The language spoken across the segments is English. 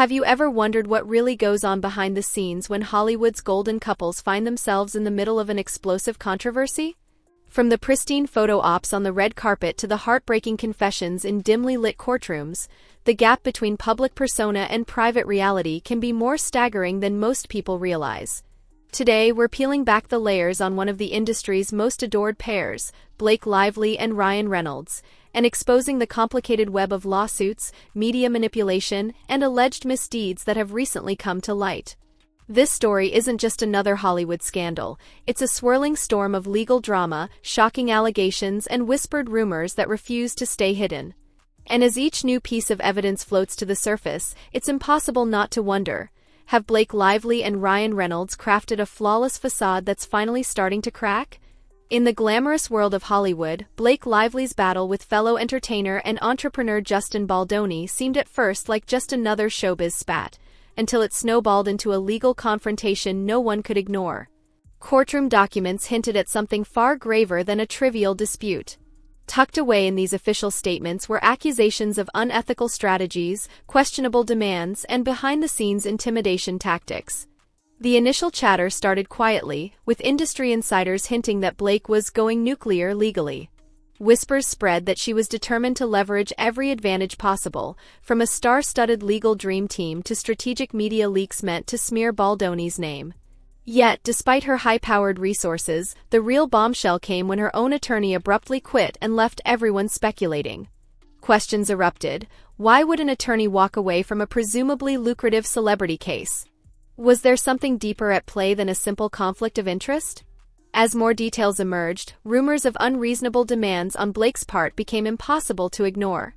Have you ever wondered what really goes on behind the scenes when Hollywood's golden couples find themselves in the middle of an explosive controversy? From the pristine photo ops on the red carpet to the heartbreaking confessions in dimly lit courtrooms, the gap between public persona and private reality can be more staggering than most people realize. Today, we're peeling back the layers on one of the industry's most adored pairs, Blake Lively and Ryan Reynolds, and exposing the complicated web of lawsuits, media manipulation, and alleged misdeeds that have recently come to light. This story isn't just another Hollywood scandal, it's a swirling storm of legal drama, shocking allegations, and whispered rumors that refuse to stay hidden. And as each new piece of evidence floats to the surface, it's impossible not to wonder, have Blake Lively and Ryan Reynolds crafted a flawless facade that's finally starting to crack? In the glamorous world of Hollywood, Blake Lively's battle with fellow entertainer and entrepreneur Justin Baldoni seemed at first like just another showbiz spat, until it snowballed into a legal confrontation no one could ignore. Courtroom documents hinted at something far graver than a trivial dispute. Tucked away in these official statements were accusations of unethical strategies, questionable demands, and behind-the-scenes intimidation tactics. The initial chatter started quietly, with industry insiders hinting that Blake was going nuclear legally. Whispers spread that she was determined to leverage every advantage possible, from a star-studded legal dream team to strategic media leaks meant to smear Baldoni's name. Yet, despite her high-powered resources, the real bombshell came when her own attorney abruptly quit and left everyone speculating. Questions erupted. Why would an attorney walk away from a presumably lucrative celebrity case? Was there something deeper at play than a simple conflict of interest? As more details emerged, rumors of unreasonable demands on Blake's part became impossible to ignore.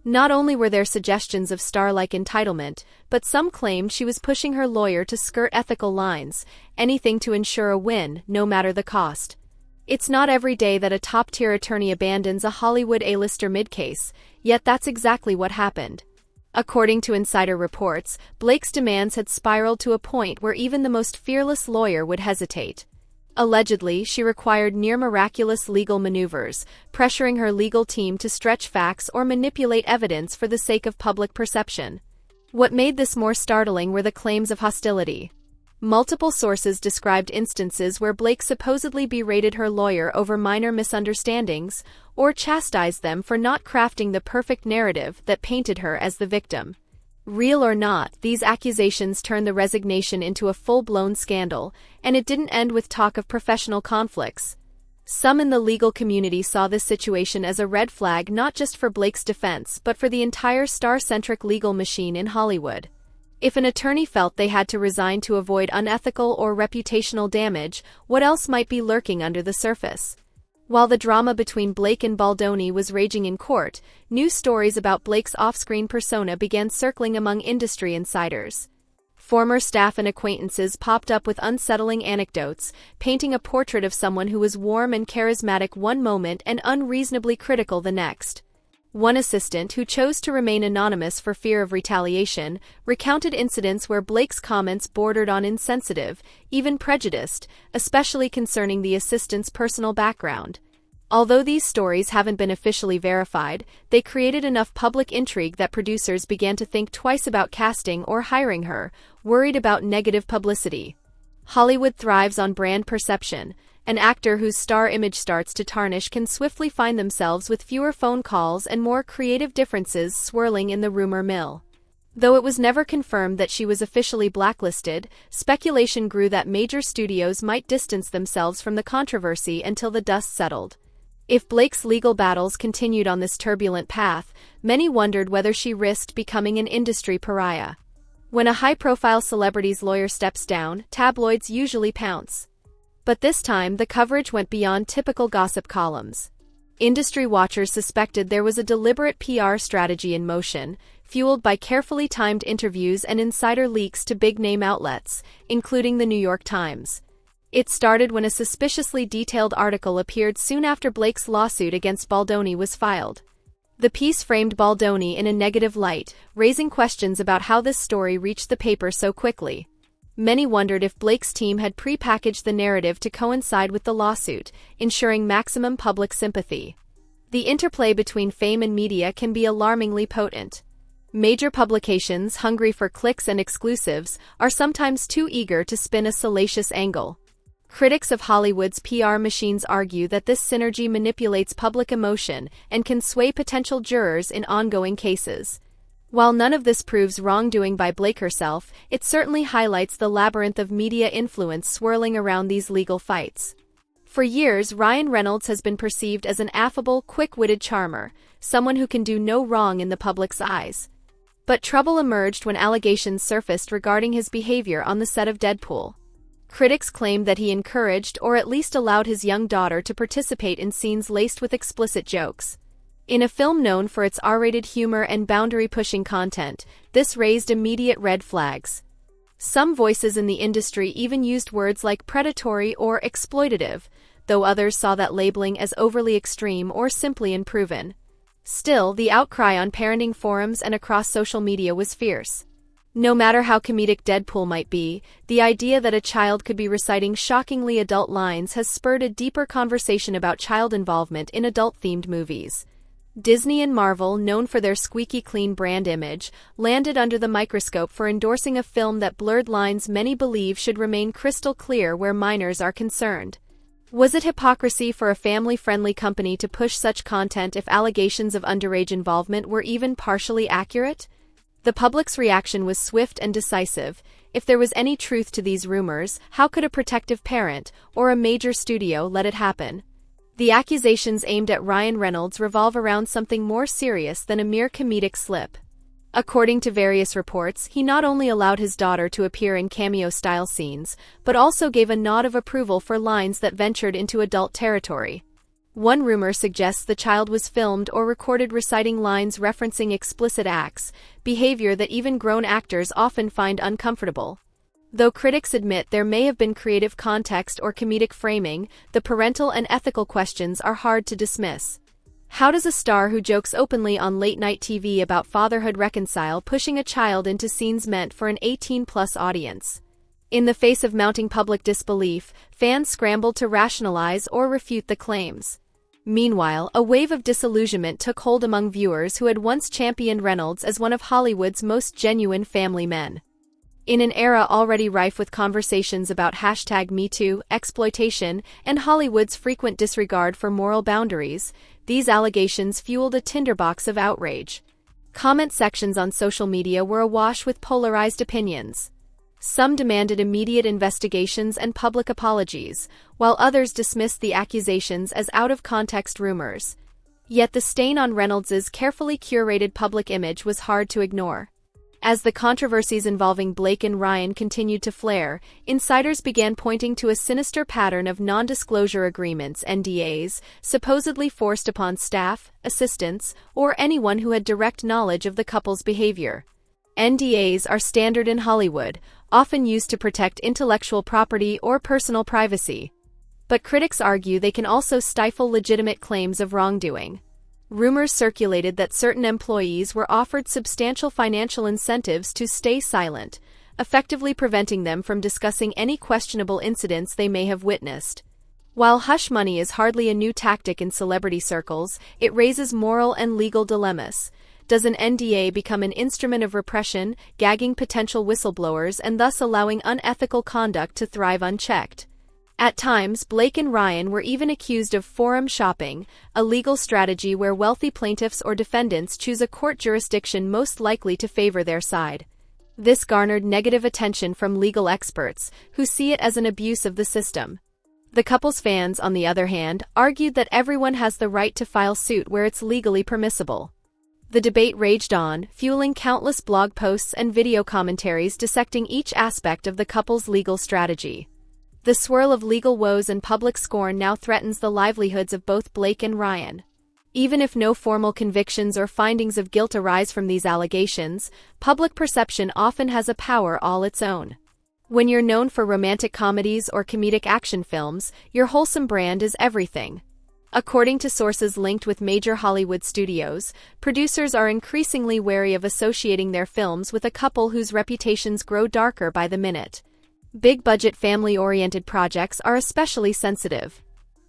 Not only were there suggestions of star-like entitlement, but some claimed she was pushing her lawyer to skirt ethical lines, anything to ensure a win, no matter the cost. It's not every day that a top-tier attorney abandons a Hollywood A-lister mid-case, yet that's exactly what happened. According to insider reports, Blake's demands had spiraled to a point where even the most fearless lawyer would hesitate. Allegedly, she required near-miraculous legal maneuvers, pressuring her legal team to stretch facts or manipulate evidence for the sake of public perception. What made this more startling were the claims of hostility. Multiple sources described instances where Blake supposedly berated her lawyer over minor misunderstandings, or chastised them for not crafting the perfect narrative that painted her as the victim. Real or not, these accusations turned the resignation into a full-blown scandal, and it didn't end with talk of professional conflicts. Some in the legal community saw this situation as a red flag not just for Blake's defense but for the entire star-centric legal machine in Hollywood. If an attorney felt they had to resign to avoid unethical or reputational damage, what else might be lurking under the surface? While the drama between Blake and Baldoni was raging in court, news stories about Blake's off-screen persona began circling among industry insiders. Former staff and acquaintances popped up with unsettling anecdotes, painting a portrait of someone who was warm and charismatic one moment and unreasonably critical the next. One assistant, who chose to remain anonymous for fear of retaliation, recounted incidents where Blake's comments bordered on insensitive, even prejudiced, especially concerning the assistant's personal background. Although these stories haven't been officially verified, they created enough public intrigue that producers began to think twice about casting or hiring her, worried about negative publicity. Hollywood thrives on brand perception. An actor whose star image starts to tarnish can swiftly find themselves with fewer phone calls and more creative differences swirling in the rumor mill. Though it was never confirmed that she was officially blacklisted, speculation grew that major studios might distance themselves from the controversy until the dust settled. If Blake's legal battles continued on this turbulent path, many wondered whether she risked becoming an industry pariah. When a high-profile celebrity's lawyer steps down, tabloids usually pounce. But this time, the coverage went beyond typical gossip columns. Industry watchers suspected there was a deliberate PR strategy in motion, fueled by carefully timed interviews and insider leaks to big-name outlets, including the New York Times. It started when a suspiciously detailed article appeared soon after Blake's lawsuit against Baldoni was filed. The piece framed Baldoni in a negative light, raising questions about how this story reached the paper so quickly. Many wondered if Blake's team had pre-packaged the narrative to coincide with the lawsuit, ensuring maximum public sympathy. The interplay between fame and media can be alarmingly potent. Major publications, hungry for clicks and exclusives, are sometimes too eager to spin a salacious angle. Critics of Hollywood's PR machines argue that this synergy manipulates public emotion and can sway potential jurors in ongoing cases. While none of this proves wrongdoing by Blake herself, it certainly highlights the labyrinth of media influence swirling around these legal fights. For years, Ryan Reynolds has been perceived as an affable, quick-witted charmer, someone who can do no wrong in the public's eyes. But trouble emerged when allegations surfaced regarding his behavior on the set of Deadpool. Critics claimed that he encouraged or at least allowed his young daughter to participate in scenes laced with explicit jokes. In a film known for its R-rated humor and boundary-pushing content, this raised immediate red flags. Some voices in the industry even used words like predatory or exploitative, though others saw that labeling as overly extreme or simply unproven. Still, the outcry on parenting forums and across social media was fierce. No matter how comedic Deadpool might be, the idea that a child could be reciting shockingly adult lines has spurred a deeper conversation about child involvement in adult-themed movies. Disney and Marvel, known for their squeaky clean brand image, landed under the microscope for endorsing a film that blurred lines many believe should remain crystal clear where minors are concerned. Was it hypocrisy for a family-friendly company to push such content if allegations of underage involvement were even partially accurate? The public's reaction was swift and decisive. If there was any truth to these rumors, how could a protective parent or a major studio let it happen? The accusations aimed at Ryan Reynolds revolve around something more serious than a mere comedic slip. According to various reports, he not only allowed his daughter to appear in cameo-style scenes, but also gave a nod of approval for lines that ventured into adult territory. One rumor suggests the child was filmed or recorded reciting lines referencing explicit acts, behavior that even grown actors often find uncomfortable. Though critics admit there may have been creative context or comedic framing, the parental and ethical questions are hard to dismiss. How does a star who jokes openly on late-night TV about fatherhood reconcile pushing a child into scenes meant for an 18-plus audience? In the face of mounting public disbelief, fans scrambled to rationalize or refute the claims. Meanwhile, a wave of disillusionment took hold among viewers who had once championed Reynolds as one of Hollywood's most genuine family men. In an era already rife with conversations about #MeToo, exploitation, and Hollywood's frequent disregard for moral boundaries, these allegations fueled a tinderbox of outrage. Comment sections on social media were awash with polarized opinions. Some demanded immediate investigations and public apologies, while others dismissed the accusations as out-of-context rumors. Yet the stain on Reynolds's carefully curated public image was hard to ignore. As the controversies involving Blake and Ryan continued to flare, insiders began pointing to a sinister pattern of non-disclosure agreements (NDAs) supposedly forced upon staff, assistants, or anyone who had direct knowledge of the couple's behavior. NDAs are standard in Hollywood, often used to protect intellectual property or personal privacy. But critics argue they can also stifle legitimate claims of wrongdoing. Rumors circulated that certain employees were offered substantial financial incentives to stay silent, effectively preventing them from discussing any questionable incidents they may have witnessed. While hush money is hardly a new tactic in celebrity circles, it raises moral and legal dilemmas. Does an NDA become an instrument of repression, gagging potential whistleblowers and thus allowing unethical conduct to thrive unchecked? At times, Blake and Ryan were even accused of forum shopping, a legal strategy where wealthy plaintiffs or defendants choose a court jurisdiction most likely to favor their side. This garnered negative attention from legal experts, who see it as an abuse of the system. The couple's fans, on the other hand, argued that everyone has the right to file suit where it's legally permissible. The debate raged on, fueling countless blog posts and video commentaries dissecting each aspect of the couple's legal strategy. The swirl of legal woes and public scorn now threatens the livelihoods of both Blake and Ryan. Even if no formal convictions or findings of guilt arise from these allegations, public perception often has a power all its own. When you're known for romantic comedies or comedic action films, your wholesome brand is everything. According to sources linked with major Hollywood studios, producers are increasingly wary of associating their films with a couple whose reputations grow darker by the minute. Big-budget family-oriented projects are especially sensitive.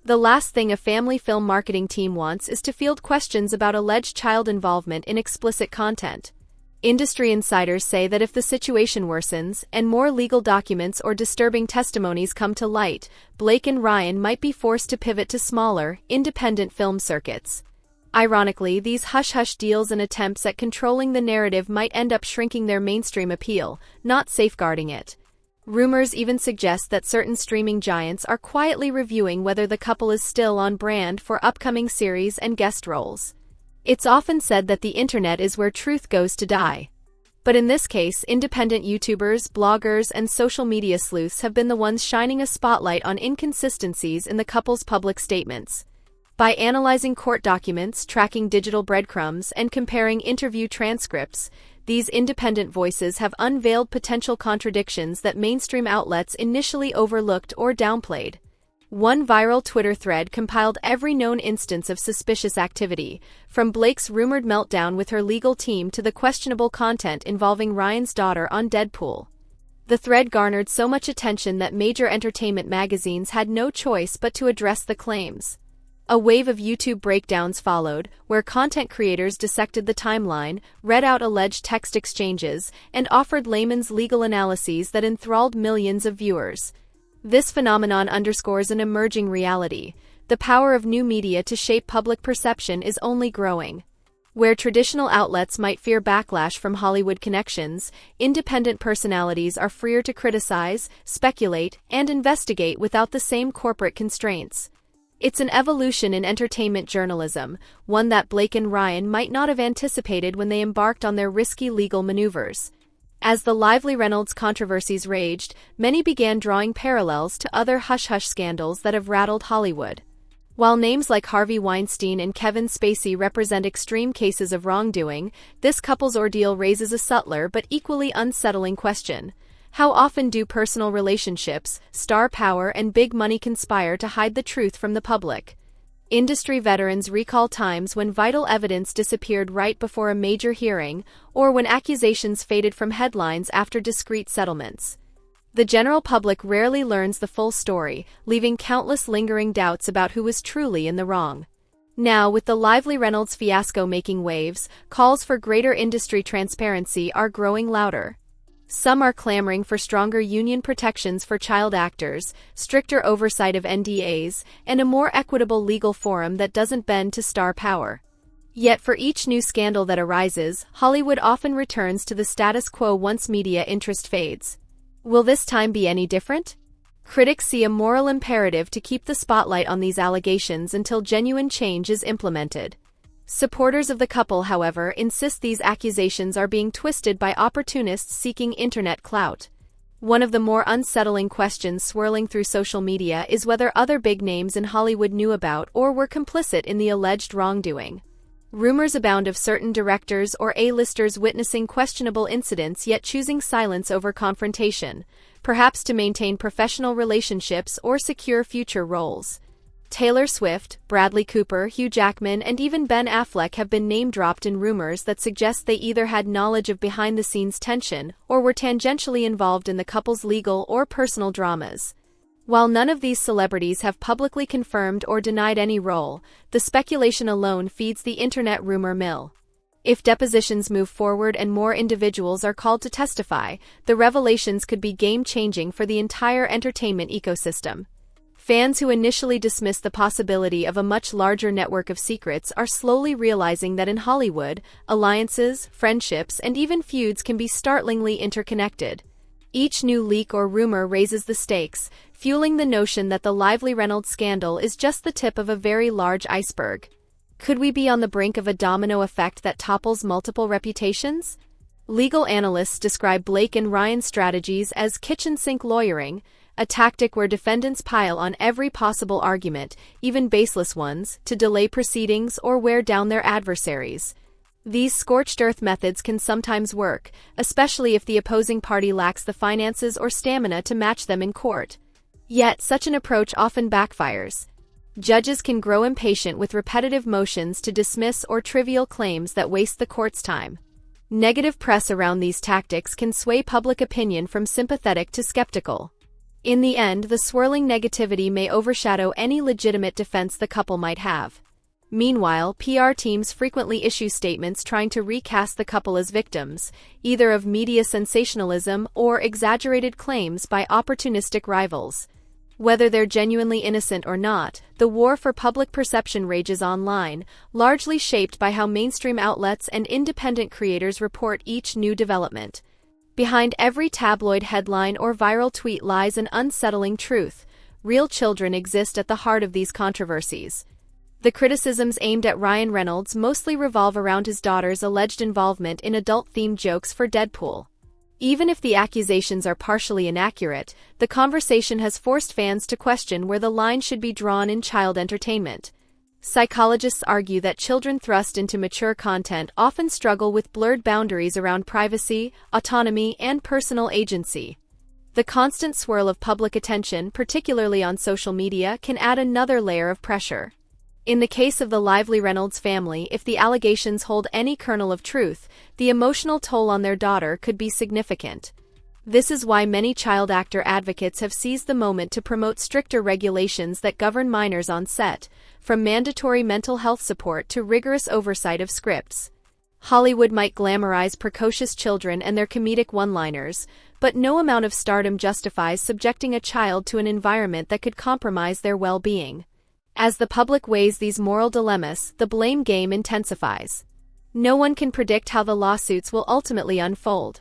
The last thing a family film marketing team wants is to field questions about alleged child involvement in explicit content. Industry insiders say that if the situation worsens and more legal documents or disturbing testimonies come to light, Blake and Ryan might be forced to pivot to smaller, independent film circuits. Ironically, these hush-hush deals and attempts at controlling the narrative might end up shrinking their mainstream appeal, not safeguarding it. Rumors even suggest that certain streaming giants are quietly reviewing whether the couple is still on brand for upcoming series and guest roles. It's often said that the internet is where truth goes to die. But in this case, independent YouTubers, bloggers, and social media sleuths have been the ones shining a spotlight on inconsistencies in the couple's public statements. By analyzing court documents, tracking digital breadcrumbs, and comparing interview transcripts, these independent voices have unveiled potential contradictions that mainstream outlets initially overlooked or downplayed. One viral Twitter thread compiled every known instance of suspicious activity, from Blake's rumored meltdown with her legal team to the questionable content involving Ryan's daughter on Deadpool. The thread garnered so much attention that major entertainment magazines had no choice but to address the claims. A wave of YouTube breakdowns followed, where content creators dissected the timeline, read out alleged text exchanges, and offered layman's legal analyses that enthralled millions of viewers. This phenomenon underscores an emerging reality. The power of new media to shape public perception is only growing. Where traditional outlets might fear backlash from Hollywood connections, independent personalities are freer to criticize, speculate, and investigate without the same corporate constraints. It's an evolution in entertainment journalism, one that Blake and Ryan might not have anticipated when they embarked on their risky legal maneuvers. As the Lively Reynolds controversies raged, many began drawing parallels to other hush-hush scandals that have rattled Hollywood. While names like Harvey Weinstein and Kevin Spacey represent extreme cases of wrongdoing, this couple's ordeal raises a subtler but equally unsettling question. How often do personal relationships, star power, and big money conspire to hide the truth from the public? Industry veterans recall times when vital evidence disappeared right before a major hearing, or when accusations faded from headlines after discreet settlements. The general public rarely learns the full story, leaving countless lingering doubts about who was truly in the wrong. Now, with the Lively Reynolds fiasco making waves, calls for greater industry transparency are growing louder. Some are clamoring for stronger union protections for child actors, stricter oversight of NDAs, and a more equitable legal forum that doesn't bend to star power. Yet for each new scandal that arises, Hollywood often returns to the status quo once media interest fades. Will this time be any different? Critics see a moral imperative to keep the spotlight on these allegations until genuine change is implemented. Supporters of the couple, however, insist these accusations are being twisted by opportunists seeking internet clout. One of the more unsettling questions swirling through social media is whether other big names in Hollywood knew about or were complicit in the alleged wrongdoing. Rumors abound of certain directors or A-listers witnessing questionable incidents yet choosing silence over confrontation, perhaps to maintain professional relationships or secure future roles. Taylor Swift, Bradley Cooper, Hugh Jackman, and even Ben Affleck have been name-dropped in rumors that suggest they either had knowledge of behind-the-scenes tension or were tangentially involved in the couple's legal or personal dramas. While none of these celebrities have publicly confirmed or denied any role, the speculation alone feeds the internet rumor mill. If depositions move forward and more individuals are called to testify, the revelations could be game-changing for the entire entertainment ecosystem. Fans who initially dismissed the possibility of a much larger network of secrets are slowly realizing that in Hollywood, alliances, friendships, and even feuds can be startlingly interconnected. Each new leak or rumor raises the stakes, fueling the notion that the Lively Reynolds scandal is just the tip of a very large iceberg. Could we be on the brink of a domino effect that topples multiple reputations? Legal analysts describe Blake and Ryan's strategies as kitchen sink lawyering, a tactic where defendants pile on every possible argument, even baseless ones, to delay proceedings or wear down their adversaries. These scorched-earth methods can sometimes work, especially if the opposing party lacks the finances or stamina to match them in court. Yet, such an approach often backfires. Judges can grow impatient with repetitive motions to dismiss or trivial claims that waste the court's time. Negative press around these tactics can sway public opinion from sympathetic to skeptical. In the end, the swirling negativity may overshadow any legitimate defense the couple might have. Meanwhile, PR teams frequently issue statements trying to recast the couple as victims, either of media sensationalism or exaggerated claims by opportunistic rivals. Whether they're genuinely innocent or not, the war for public perception rages online, largely shaped by how mainstream outlets and independent creators report each new development. Behind every tabloid headline or viral tweet lies an unsettling truth: real children exist at the heart of these controversies. The criticisms aimed at Ryan Reynolds mostly revolve around his daughter's alleged involvement in adult-themed jokes for Deadpool. Even if the accusations are partially inaccurate, the conversation has forced fans to question where the line should be drawn in child entertainment. Psychologists argue that children thrust into mature content often struggle with blurred boundaries around privacy, autonomy, and personal agency. The constant swirl of public attention, particularly on social media, can add another layer of pressure. In the case of the Lively Reynolds family, if the allegations hold any kernel of truth, the emotional toll on their daughter could be significant. This is why many child actor advocates have seized the moment to promote stricter regulations that govern minors on set, from mandatory mental health support to rigorous oversight of scripts. Hollywood might glamorize precocious children and their comedic one-liners, but no amount of stardom justifies subjecting a child to an environment that could compromise their well-being. As the public weighs these moral dilemmas, the blame game intensifies. No one can predict how the lawsuits will ultimately unfold.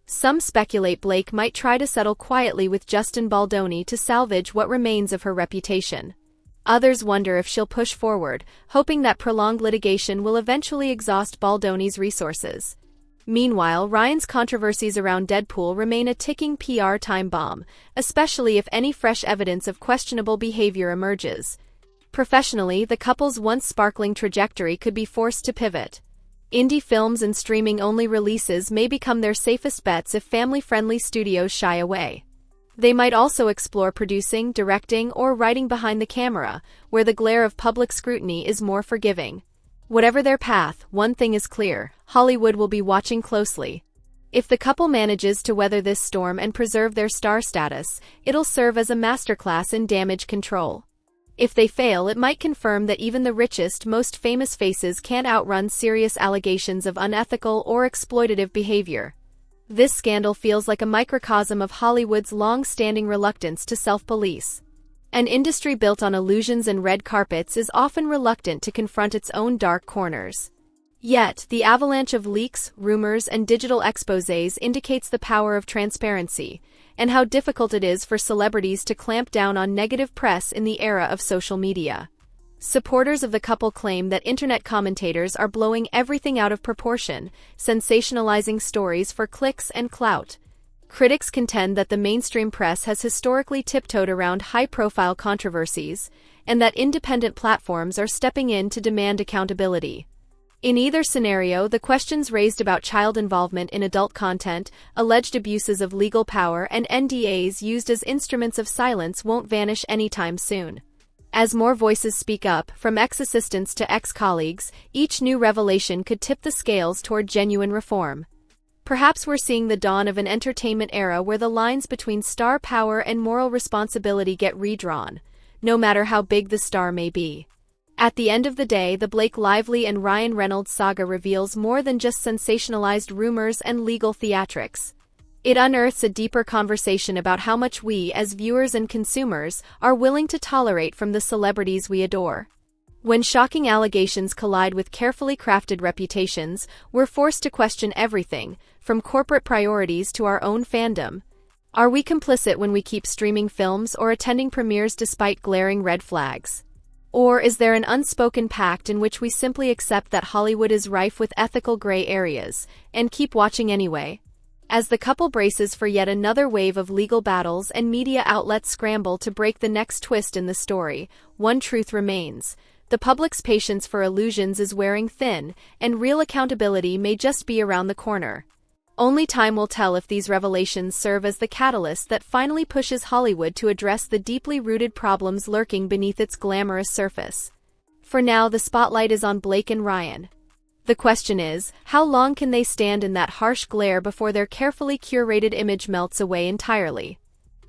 Some speculate Blake might try to settle quietly with Justin Baldoni to salvage what remains of her reputation. Others wonder if she'll push forward, hoping that prolonged litigation will eventually exhaust Baldoni's resources. Meanwhile, Ryan's controversies around Deadpool remain a ticking PR time bomb, especially if any fresh evidence of questionable behavior emerges. Professionally, the couple's once sparkling trajectory could be forced to pivot. Indie films and streaming-only releases may become their safest bets if family-friendly studios shy away. They might also explore producing, directing, or writing behind the camera, where the glare of public scrutiny is more forgiving. Whatever their path, one thing is clear: Hollywood will be watching closely. If the couple manages to weather this storm and preserve their star status, it'll serve as a masterclass in damage control. If they fail, it might confirm that even the richest, most famous faces can't outrun serious allegations of unethical or exploitative behavior. This scandal feels like a microcosm of Hollywood's long-standing reluctance to self-police. An industry built on illusions and red carpets is often reluctant to confront its own dark corners. Yet, the avalanche of leaks, rumors, and digital exposés indicates the power of transparency, and how difficult it is for celebrities to clamp down on negative press in the era of social media. Supporters of the couple claim that internet commentators are blowing everything out of proportion, sensationalizing stories for clicks and clout. Critics contend that the mainstream press has historically tiptoed around high-profile controversies, and that independent platforms are stepping in to demand accountability. In either scenario, the questions raised about child involvement in adult content, alleged abuses of legal power, and NDAs used as instruments of silence won't vanish anytime soon. As more voices speak up, from ex-assistants to ex-colleagues, each new revelation could tip the scales toward genuine reform. Perhaps we're seeing the dawn of an entertainment era where the lines between star power and moral responsibility get redrawn, no matter how big the star may be. At the end of the day, the Blake Lively and Ryan Reynolds saga reveals more than just sensationalized rumors and legal theatrics. It unearths a deeper conversation about how much we, as viewers and consumers, are willing to tolerate from the celebrities we adore. When shocking allegations collide with carefully crafted reputations, we're forced to question everything, from corporate priorities to our own fandom. Are we complicit when we keep streaming films or attending premieres despite glaring red flags? Or is there an unspoken pact in which we simply accept that Hollywood is rife with ethical gray areas, and keep watching anyway? As the couple braces for yet another wave of legal battles and media outlets scramble to break the next twist in the story, one truth remains: the public's patience for illusions is wearing thin, and real accountability may just be around the corner. Only time will tell if these revelations serve as the catalyst that finally pushes Hollywood to address the deeply rooted problems lurking beneath its glamorous surface. For now, the spotlight is on Blake and Ryan. The question is, how long can they stand in that harsh glare before their carefully curated image melts away entirely?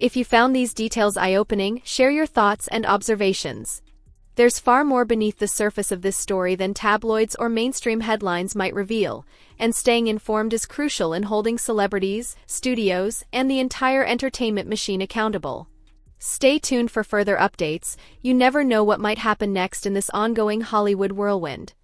If you found these details eye-opening, share your thoughts and observations. There's far more beneath the surface of this story than tabloids or mainstream headlines might reveal, and staying informed is crucial in holding celebrities, studios, and the entire entertainment machine accountable. Stay tuned for further updates. You never know what might happen next in this ongoing Hollywood whirlwind.